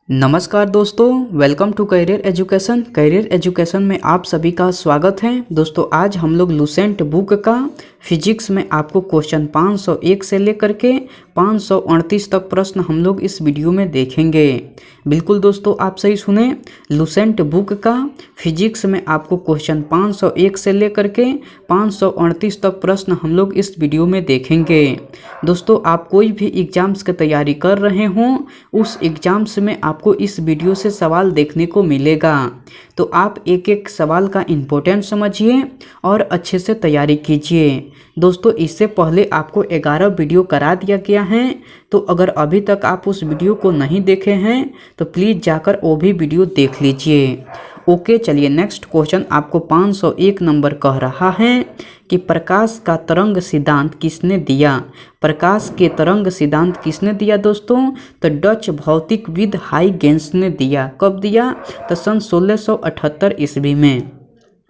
नमस्कार दोस्तों, welcome to career education. Career education में आप सभी का स्वागत है। दोस्तों आज हम लोग लुसेंट बुक का फिजिक्स में आपको क्वेश्चन 501 से लेकर के 538 तक प्रश्न हम लोग इस वीडियो में देखेंगे। बिल्कुल दोस्तों, आप सही सुने, लुसेंट बुक का फिजिक्स में आपको क्वेश्चन 501 से लेकर के 538 तक प्रश्न हम लोग इस वीडियो में देखेंगे। दोस्तों आप कोई भी एग्जाम्स की तैयारी कर रहे हों, उस एग्जाम्स में आपको इस वीडियो से सवाल देखने को मिलेगा, तो आप एक एक सवाल का इम्पोर्टेंस समझिए और अच्छे से तैयारी कीजिए। दोस्तों इससे पहले आपको 11 वीडियो करा दिया गया है, तो अगर अभी तक आप उस वीडियो को नहीं देखे हैं तो प्लीज़ जाकर वो भी वीडियो देख लीजिए। ओके चलिए, नेक्स्ट क्वेश्चन आपको 501 नंबर कह रहा है कि प्रकाश का तरंग सिद्धांत किसने दिया। प्रकाश के तरंग सिद्धांत किसने दिया दोस्तों? तो डच भौतिकविद हाइगेंस ने दिया। कब दिया? तो सन 1678 ईस्वी में।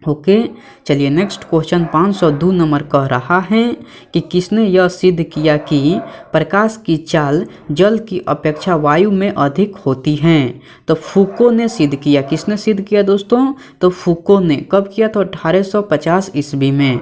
ओके चलिए, नेक्स्ट क्वेश्चन 502 नंबर कह रहा है कि किसने यह सिद्ध किया कि प्रकाश की चाल जल की अपेक्षा वायु में अधिक होती है। तो फूको ने सिद्ध किया। किसने सिद्ध किया दोस्तों? तो फूको ने। कब किया? तो 1850 ईस्वी में।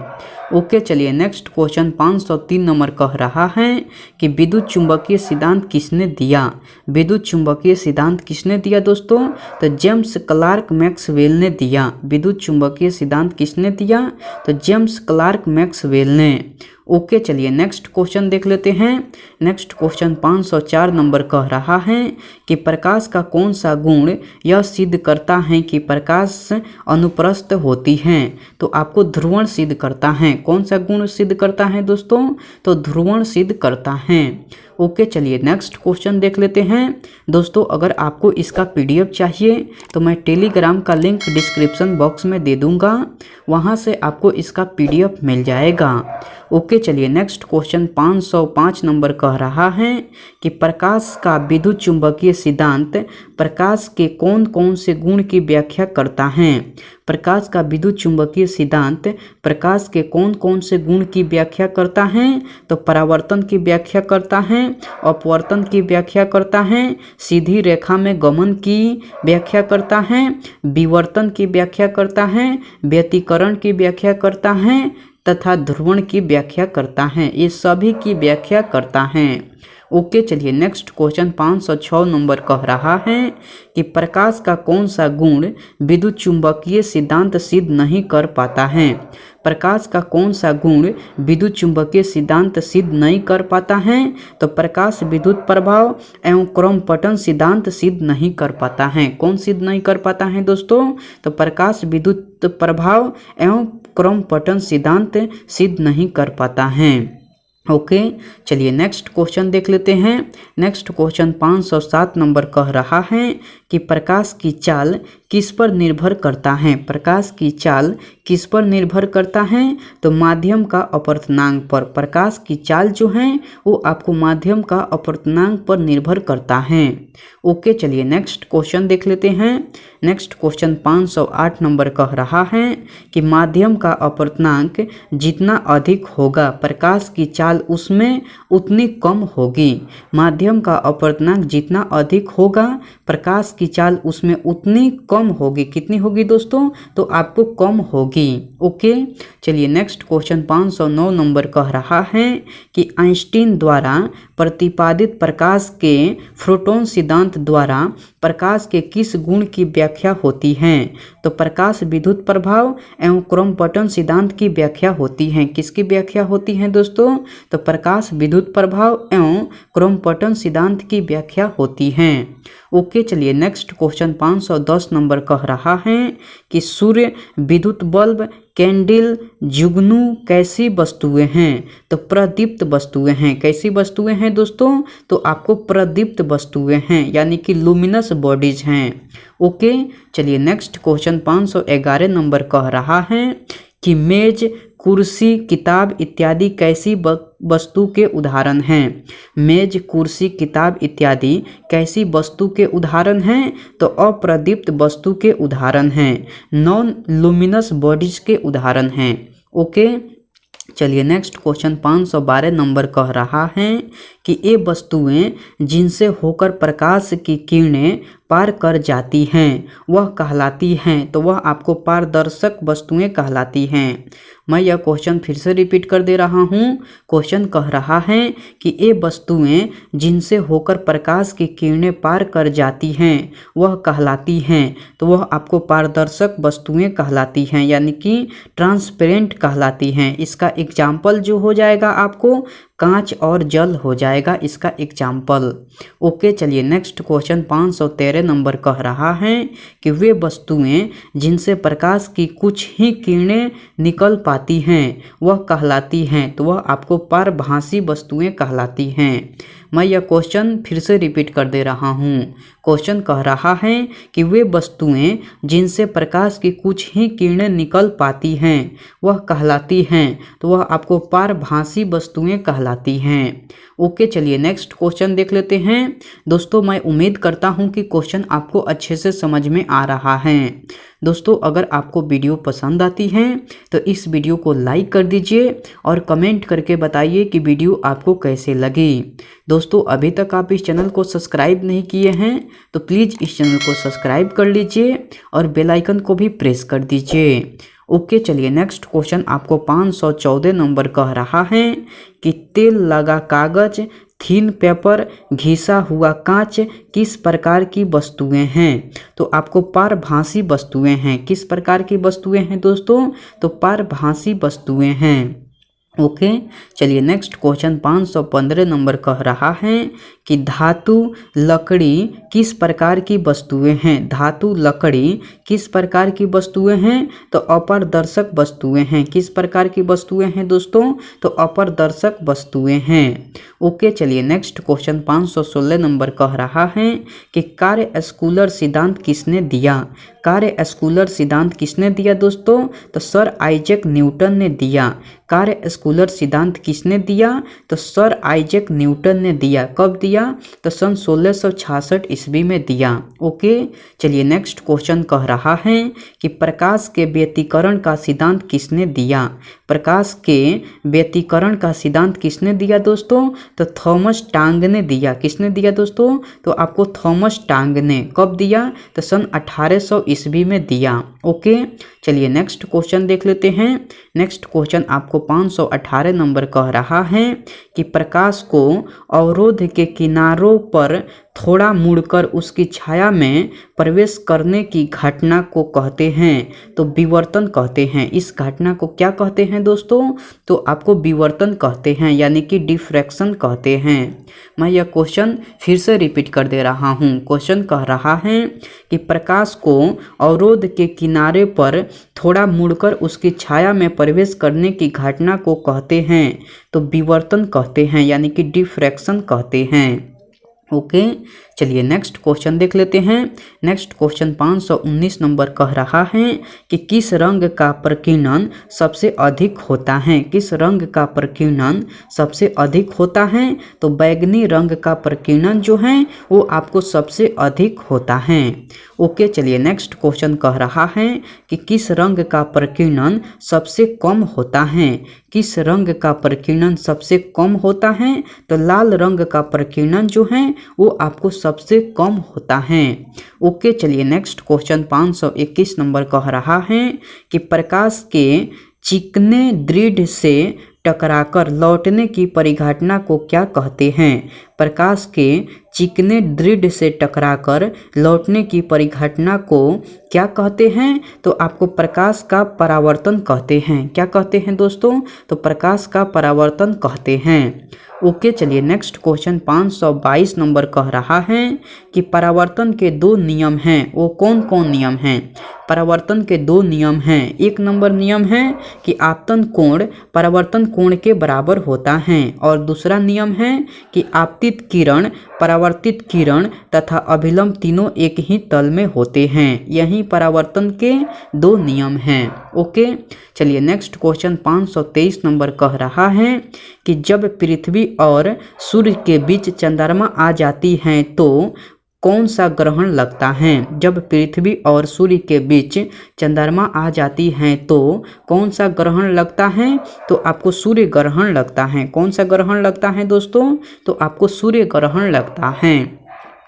ओके चलिए, नेक्स्ट क्वेश्चन 503 नंबर कह रहा है कि विद्युत चुंबकीय सिद्धांत किसने दिया। विद्युत चुंबकीय सिद्धांत किसने दिया दोस्तों? तो जेम्स क्लार्क मैक्सवेल ने दिया। विद्युत चुंबकीय सिद्धांत किसने दिया? तो जेम्स क्लार्क मैक्सवेल ने। ओके चलिए, नेक्स्ट क्वेश्चन देख लेते हैं। नेक्स्ट क्वेश्चन 504 नंबर कह रहा है कि प्रकाश का कौन सा गुण यह सिद्ध करता है कि प्रकाश अनुप्रस्थ होती है। तो आपको ध्रुवण सिद्ध करता है। कौन सा गुण सिद्ध करता है दोस्तों? तो ध्रुवण सिद्ध करता है। ओके चलिए, नेक्स्ट क्वेश्चन देख लेते हैं। दोस्तों अगर आपको इसका पीडीएफ चाहिए तो मैं टेलीग्राम का लिंक डिस्क्रिप्शन बॉक्स में दे दूंगा, वहां से आपको इसका पीडीएफ मिल जाएगा। ओके चलिए, नेक्स्ट क्वेश्चन 505 नंबर कह रहा है कि प्रकाश का विद्युत चुंबकीय सिद्धांत प्रकाश के कौन कौन से गुण की व्याख्या करता है। प्रकाश का विद्युत चुंबकीय सिद्धांत प्रकाश के कौन कौन से गुण की व्याख्या करता है। तो परावर्तन की व्याख्या करता है, अपवर्तन की व्याख्या करता है, सीधी रेखा में गमन की व्याख्या करता है, विवर्तन की व्याख्या करता है, व्यतिकरण की व्याख्या करता है तथा ध्रुवण की व्याख्या करता है। ये सभी की व्याख्या करता है। ओके चलिए, नेक्स्ट क्वेश्चन 506 नंबर कह रहा है कि प्रकाश का कौन सा गुण विद्युत चुंबकीय सिद्धांत सिद्ध नहीं कर पाता है। प्रकाश का कौन सा गुण विद्युत चुंबकीय सिद्धांत सिद्ध नहीं कर पाता है। तो प्रकाश विद्युत प्रभाव एवं क्रमपटन सिद्धांत सिद्ध नहीं कर पाता है। कौन सिद्ध नहीं कर पाता है दोस्तों? तो प्रकाश विद्युत प्रभाव एवं क्रमपटन सिद्धांत सिद्ध नहीं कर पाता है। ओके चलिए, नेक्स्ट क्वेश्चन देख लेते हैं। नेक्स्ट क्वेश्चन 507 नंबर कह रहा है कि प्रकाश की चाल किस पर निर्भर करता है। प्रकाश की चाल किस पर निर्भर करता है? तो माध्यम का अपवर्तनांक पर। प्रकाश की चाल जो है वो आपको माध्यम का अपवर्तनांक पर निर्भर करता है। ओके चलिए, नेक्स्ट क्वेश्चन देख लेते हैं। नेक्स्ट क्वेश्चन 508 नंबर कह रहा है कि माध्यम का अपवर्तनांक जितना अधिक होगा प्रकाश की चाल उसमें उतनी कम होगी। माध्यम का अपवर्तनांक जितना अधिक होगा प्रकाश की चाल उसमें उतनी कम होगी। कितनी होगी दोस्तों? तो आपको कम होगी। ओके चलिए, नेक्स्ट क्वेश्चन 509 नंबर कह रहा है कि आइंस्टीन द्वारा प्रतिपादित प्रकाश के फोटॉन सिद्धांत द्वारा प्रकाश के किस गुण की व्याख्या होती है। तो प्रकाश विद्युत प्रभाव एवं क्रमपटन सिद्धांत की व्याख्या होती है। किसकी व्याख्या होती है दोस्तों? तो प्रकाश विद्युत प्रभाव एवं क्रमपटन सिद्धांत की व्याख्या होती है। ओके चलिए, नेक्स्ट क्वेश्चन 510 नंबर कह रहा है कि सूर्य, विद्युत बल्ब, कैंडल, जुगनू कैसी वस्तुएं हैं। तो प्रदीप्त वस्तुएं हैं। कैसी वस्तुएं हैं दोस्तों? तो आपको प्रदीप्त वस्तुएं हैं, यानी कि लुमिनस बॉडीज हैं। ओके चलिए, नेक्स्ट क्वेश्चन 511 नंबर कह रहा है कि मेज, कुर्सी, किताब इत्यादि कैसी वस्तु के उदाहरण हैं। मेज, कुर्सी, किताब इत्यादि कैसी वस्तु के उदाहरण हैं? तो अप्रदीप्त वस्तु के उदाहरण हैं, नॉन लुमिनस बॉडीज के उदाहरण हैं। ओके चलिए, नेक्स्ट क्वेश्चन 512 नंबर कह रहा है कि ये वस्तुएं जिनसे होकर प्रकाश की किरणें पार कर जाती हैं वह कहलाती हैं, तो वह आपको पारदर्शक वस्तुएं कहलाती हैं। मैं यह क्वेश्चन फिर से रिपीट कर दे रहा हूँ। क्वेश्चन कह रहा है कि ये वस्तुएं जिनसे होकर प्रकाश की किरणें पार कर जाती हैं वह कहलाती हैं, तो वह आपको पारदर्शक वस्तुएं कहलाती हैं, यानी कि ट्रांसपेरेंट कहलाती हैं। इसका एग्जाम्पल जो हो जाएगा आपको कांच और जल हो जाएगा इसका एग्जाम्पल। ओके, चलिए नेक्स्ट क्वेश्चन 513 नंबर कह रहा है कि वे वस्तुएं जिनसे प्रकाश की कुछ ही किरणें निकल पाती हैं वह कहलाती हैं, तो वह आपको पारभासी वस्तुएं कहलाती हैं। मैं यह क्वेश्चन फिर से रिपीट कर दे रहा हूँ। क्वेश्चन कह रहा है कि वे वस्तुएं जिनसे प्रकाश की कुछ ही किरणें निकल पाती हैं वह कहलाती हैं, तो वह आपको पारभासी वस्तुएं कहलाती हैं। ओके, चलिए नेक्स्ट क्वेश्चन देख लेते हैं। दोस्तों, मैं उम्मीद करता हूं कि क्वेश्चन आपको अच्छे से समझ में आ रहा है। दोस्तों, अगर आपको वीडियो पसंद आती है तो इस वीडियो को लाइक कर दीजिए और कमेंट करके बताइए कि वीडियो आपको कैसे लगी। दोस्तों, अभी तक आप इस चैनल को सब्सक्राइब नहीं किए हैं तो प्लीज़ इस चैनल को सब्सक्राइब कर लीजिए और बेल आइकन को भी प्रेस कर दीजिए। ओके, चलिए नेक्स्ट क्वेश्चन आपको 514 नंबर कह रहा है कि तेल लगा कागज, थीन पेपर, घिसा हुआ कांच किस प्रकार की वस्तुएं हैं? तो आपको पारभासी वस्तुएं हैं। किस प्रकार की वस्तुएं हैं दोस्तों? तो पारभासी वस्तुएं हैं। ओके, चलिए नेक्स्ट क्वेश्चन 515 नंबर कह रहा है कि धातु लकड़ी किस प्रकार की वस्तुएं हैं? धातु लकड़ी किस प्रकार की वस्तुएं हैं? तो अपारदर्शक वस्तुएं हैं। किस प्रकार की वस्तुएं हैं दोस्तों? तो अपारदर्शक वस्तुएं हैं। ओके, चलिए नेक्स्ट क्वेश्चन 516 नंबर कह रहा है कि कार्य-स्कूलर सिद्धांत किसने दिया? कार्य-स्कूलर सिद्धांत किसने दिया दोस्तों? तो सर आइजैक न्यूटन ने दिया। कार्य-स्कूलर सिद्धांत किसने दिया? तो सर आइजैक न्यूटन ने दिया। कब दिया? तो सन 1666 ईस्वी में दिया। ओके, चलिए नेक्स्ट क्वेश्चन कह रहा है कि प्रकाश के व्यतिकरण का सिद्धांत किसने दिया? प्रकाश के व्यतिकरण का सिद्धांत किसने दिया दोस्तों? तो थॉमस टांग ने दिया। किसने दिया दोस्तों? तो आपको थॉमस टांग ने। कब दिया? तो सन 1800 ईस्वी में दिया। ओके, चलिए नेक्स्ट क्वेश्चन देख लेते हैं। नेक्स्ट क्वेश्चन आपको 518 नंबर कह रहा है कि प्रकाश को अवरोध के किनारों पर थोड़ा मुड़कर उसकी छाया में प्रवेश करने की घटना को कहते हैं तो विवर्तन कहते हैं। इस घटना को क्या कहते हैं दोस्तों? तो आपको विवर्तन कहते हैं, यानी कि डिफ्रैक्शन कहते हैं। मैं यह क्वेश्चन फिर से रिपीट कर दे रहा हूँ। क्वेश्चन कह रहा है कि प्रकाश को अवरोध के किनारे पर थोड़ा मुड़कर उसकी छाया में प्रवेश करने की घटना को कहते हैं तो विवर्तन कहते हैं, यानी कि डिफ्रैक्शन कहते हैं। ओके, चलिए नेक्स्ट क्वेश्चन देख लेते हैं। नेक्स्ट क्वेश्चन 519 नंबर कह रहा है कि किस रंग का प्रकीर्णन सबसे अधिक होता है? किस रंग का प्रकीर्णन सबसे अधिक होता है? तो बैगनी रंग का प्रकीर्णन जो है वो आपको सबसे अधिक होता है। ओके, चलिए नेक्स्ट क्वेश्चन कह रहा है कि किस रंग का प्रकीर्णन सबसे कम होता है? किस रंग का प्रकीर्णन सबसे कम होता है? तो लाल रंग का प्रकीर्णन जो है वो आपको सबसे कम होता है। ओके, चलिए नेक्स्ट क्वेश्चन 521 नंबर कह रहा है कि प्रकाश के चिकने दृढ़ से टकराकर लौटने की परिघटना को क्या कहते हैं? प्रकाश के चिकने दृढ़ से टकराकर लौटने की परिघटना को क्या कहते हैं? तो आपको प्रकाश का परावर्तन कहते हैं। क्या कहते हैं दोस्तों? तो प्रकाश का परावर्तन कहते हैं। ओके, चलिए नेक्स्ट क्वेश्चन 522 नंबर कह रहा है कि परावर्तन के दो नियम हैं। वो कौन कौन नियम हैं? परावर्तन के दो नियम हैं। एक नंबर नियम है कि आपतन कोण परावर्तन कोण के बराबर होता है और दूसरा नियम है कि आपतित किरण, परावर्तित किरण तथा अभिलंब तीनों एक ही तल में होते हैं। यही परावर्तन के दो नियम हैं। ओके, चलिए नेक्स्ट क्वेश्चन 523 नंबर कह रहा है कि जब पृथ्वी और सूर्य के बीच चंद्रमा आ जाती हैं तो कौन सा ग्रहण लगता है? जब पृथ्वी और सूर्य के बीच चंद्रमा आ जाती हैं तो कौन सा ग्रहण लगता है? तो आपको सूर्य ग्रहण लगता है। कौन सा ग्रहण लगता है दोस्तों? तो आपको सूर्य ग्रहण लगता है।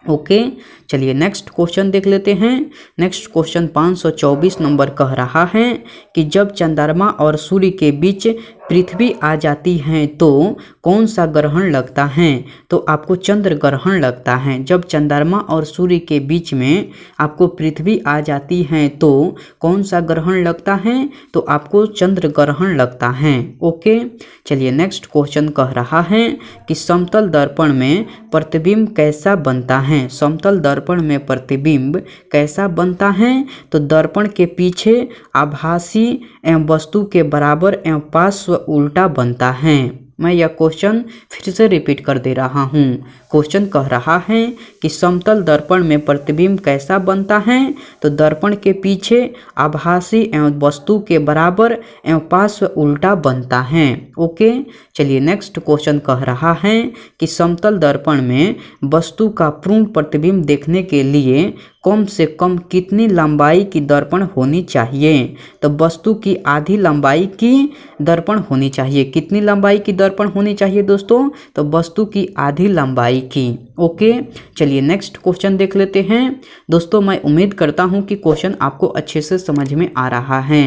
ओके, चलिए नेक्स्ट क्वेश्चन देख लेते हैं। नेक्स्ट क्वेश्चन 524 नंबर कह रहा है कि जब चंद्रमा और सूर्य के बीच पृथ्वी आ जाती है तो कौन सा ग्रहण लगता है? तो आपको चंद्र ग्रहण लगता है। जब चंद्रमा और सूर्य के बीच में आपको पृथ्वी आ जाती है तो कौन सा ग्रहण लगता है? तो आपको चंद्र ग्रहण लगता है। ओके, चलिए नेक्स्ट क्वेश्चन कह रहा है कि समतल दर्पण में प्रतिबिंब कैसा बनता है? समतल दर्पण में प्रतिबिंब कैसा बनता है? तो दर्पण के पीछे आभासी एवं वस्तु के बराबर एवं पार्श्व उल्टा बनता है। मैं यह क्वेश्चन फिर से रिपीट कर दे रहा हूँ। क्वेश्चन कह रहा है कि समतल दर्पण में प्रतिबिंब कैसा बनता है? तो दर्पण के पीछे आभासी एवं वस्तु के बराबर एवं पार्श्व उल्टा बनता है। ओके, चलिए नेक्स्ट क्वेश्चन कह रहा है कि समतल दर्पण में वस्तु का पूर्ण प्रतिबिंब देखने के लिए कम से कम कितनी लंबाई की दर्पण होनी चाहिए? तो वस्तु की आधी लंबाई की दर्पण होनी चाहिए। कितनी लंबाई की दर्पण होनी चाहिए दोस्तों? तो वस्तु की आधी लंबाई की। ओके, चलिए नेक्स्ट क्वेश्चन देख लेते हैं। दोस्तों मैं उम्मीद करता हूं कि क्वेश्चन आपको अच्छे से समझ में आ रहा है।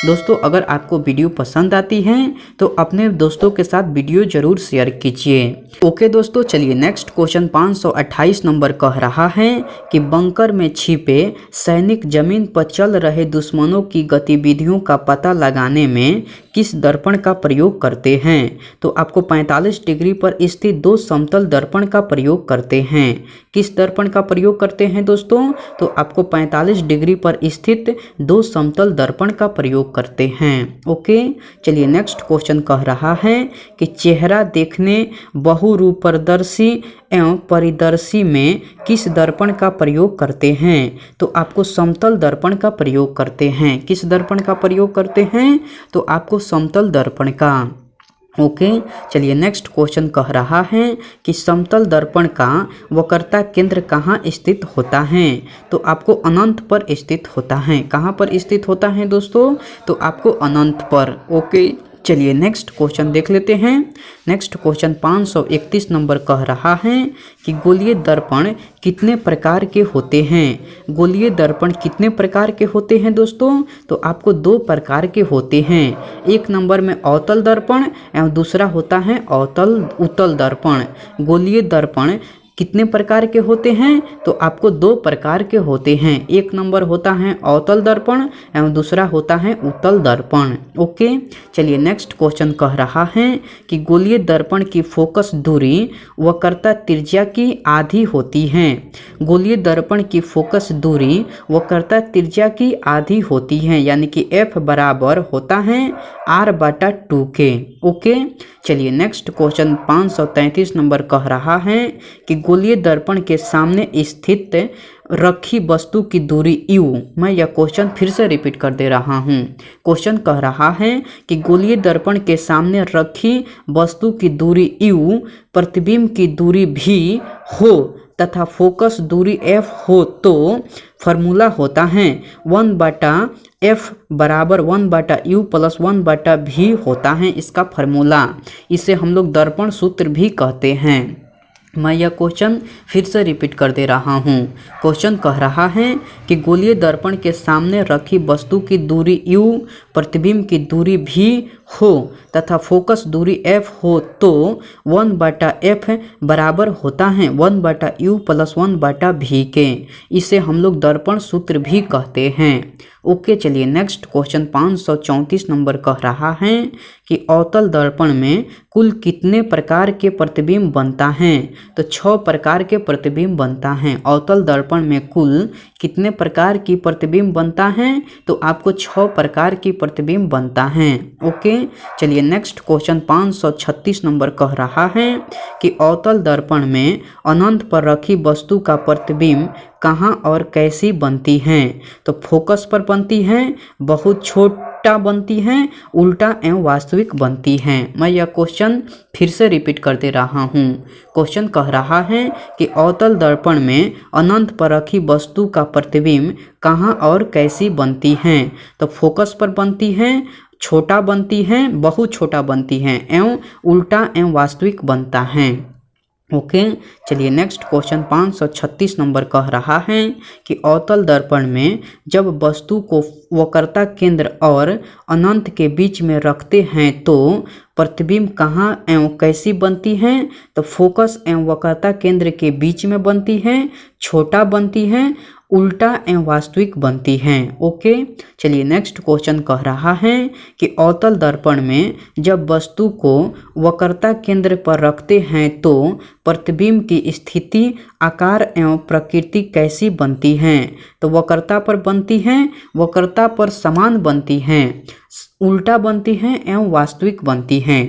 दोस्तों अगर आपको वीडियो पसंद आती है तो अपने दोस्तों के साथ वीडियो जरूर शेयर कीजिए। ओके दोस्तों, चलिए नेक्स्ट क्वेश्चन 528 नंबर कह रहा है कि बंकर में छिपे सैनिक जमीन पर चल रहे दुश्मनों की गतिविधियों का पता लगाने में किस दर्पण का प्रयोग करते हैं? तो आपको 45 डिग्री पर स्थित दो समतल दर्पण का प्रयोग करते हैं। किस दर्पण का प्रयोग करते हैं दोस्तों? तो आपको 45 डिग्री पर स्थित दो समतल दर्पण का प्रयोग करते हैं। ओके, चलिए नेक्स्ट क्वेश्चन कह रहा है कि चेहरा देखने बहुरूपदर्शी एवं परिदर्शी में किस दर्पण का प्रयोग करते हैं? तो आपको समतल दर्पण का प्रयोग करते हैं। किस दर्पण का प्रयोग करते हैं? तो आपको समतल दर्पण का। ओके, चलिए नेक्स्ट क्वेश्चन कह रहा है कि समतल दर्पण का वक्रता केंद्र कहाँ स्थित होता है? तो आपको अनंत पर स्थित होता है। कहाँ पर स्थित होता है दोस्तों? तो आपको अनंत पर। ओके, चलिए नेक्स्ट क्वेश्चन देख लेते हैं। नेक्स्ट क्वेश्चन 531 नंबर कह रहा है कि गोलीय दर्पण कितने प्रकार के होते हैं? गोलीय दर्पण कितने प्रकार के होते हैं दोस्तों? तो आपको दो प्रकार के होते हैं। एक नंबर में अवतल दर्पण एवं दूसरा होता है उत्तल दर्पण। गोलीय दर्पण कितने प्रकार के होते हैं? तो आपको दो प्रकार के होते हैं। एक नंबर होता है अवतल दर्पण एवं दूसरा होता है उत्तल दर्पण। ओके, चलिए नेक्स्ट क्वेश्चन कह रहा है कि गोलीय दर्पण की फोकस दूरी वक्रता त्रिज्या की आधी होती है। गोलीय दर्पण की फोकस दूरी वक्रता त्रिज्या की आधी होती है, यानी कि F बराबर होता है R/2 के। ओके, चलिए नेक्स्ट क्वेश्चन 533 नंबर कह रहा है कि गोलीय दर्पण के सामने स्थित रखी वस्तु की दूरी U। मैं यह क्वेश्चन फिर से रिपीट कर दे रहा हूँ। क्वेश्चन कह रहा है कि गोलीय दर्पण के सामने रखी वस्तु की दूरी U प्रतिबिंब की दूरी भी हो तथा फोकस दूरी F हो तो फॉर्मूला होता है 1/F बराबर 1/U प्लस 1/V होता है इसका फॉर्मूला। इसे हम लोग दर्पण सूत्र भी कहते हैं। मैं यह क्वेश्चन फिर से रिपीट कर दे रहा हूँ। क्वेश्चन कह रहा है कि गोलीय दर्पण के सामने रखी वस्तु की दूरी U प्रतिबिंब की दूरी भी हो तथा फोकस दूरी F हो तो 1/F बराबर होता है 1/U प्लस 1/V के। इसे हम लोग दर्पण सूत्र भी कहते हैं। ओके, चलिए नेक्स्ट क्वेश्चन 534 नंबर कह रहा है कि अवतल दर्पण में कुल कितने प्रकार के प्रतिबिंब बनता है? तो 6 प्रकार के प्रतिबिंब बनता है। अवतल दर्पण में कुल कितने प्रकार की प्रतिबिंब बनता है? तो आपको 6 प्रकार की प्रतिबिंब बनता है। ओके, चलिए नेक्स्ट क्वेश्चन 536 नंबर कह रहा है कि अवतल दर्पण में अनंत पर रखी वस्तु का प्रतिबिंब कहाँ और कैसी बनती है? तो फोकस पर बनती है, बहुत छोटा बनती है, उल्टा एवं वास्तविक बनती है। मैं यह क्वेश्चन फिर से रिपीट कर दे रहा हूँ। क्वेश्चन कह रहा है कि अवतल दर्पण में अनंत पर रखी वस्तु का प्रतिबिंब कहाँ और कैसी बनती है? तो फोकस पर बनती है, छोटा बनती है, बहुत छोटा बनती है एवं उल्टा एवं वास्तविक बनता है। ओके चलिए नेक्स्ट क्वेश्चन 536 नंबर कह रहा है कि अवतल दर्पण में जब वस्तु को वक्रता केंद्र और अनंत के बीच में रखते हैं तो प्रतिबिंब कहाँ एवं कैसी बनती है। तो फोकस एवं वक्रता केंद्र के बीच में बनती है, छोटा बनती है, उल्टा एवं वास्तविक बनती हैं। ओके चलिए नेक्स्ट क्वेश्चन कह रहा है कि अवतल दर्पण में जब वस्तु को वक्रता केंद्र पर रखते हैं तो प्रतिबिंब की स्थिति, आकार एवं प्रकृति कैसी बनती हैं। तो वक्रता पर बनती हैं, वक्रता पर समान बनती हैं, उल्टा बनती हैं एवं वास्तविक बनती हैं।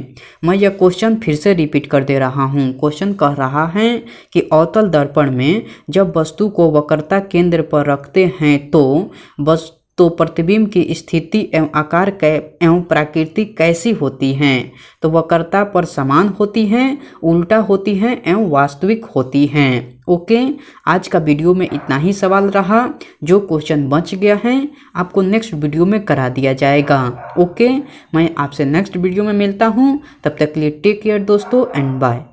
मैं यह क्वेश्चन फिर से रिपीट कर दे रहा हूँ। क्वेश्चन कह रहा है कि अवतल दर्पण में जब वस्तु को वक्रता केंद्र पर रखते हैं तो प्रतिबिंब की स्थिति एवं आकार एवं प्रकृति कैसी होती हैं। तो वक्रता पर समान होती हैं, उल्टा होती हैं एवं वास्तविक होती हैं। ओके आज का वीडियो में इतना ही सवाल रहा। जो क्वेश्चन बच गया है आपको नेक्स्ट वीडियो में करा दिया जाएगा। ओके मैं आपसे नेक्स्ट वीडियो में मिलता हूँ, तब तक के लिए टेक केयर दोस्तों एंड बाय।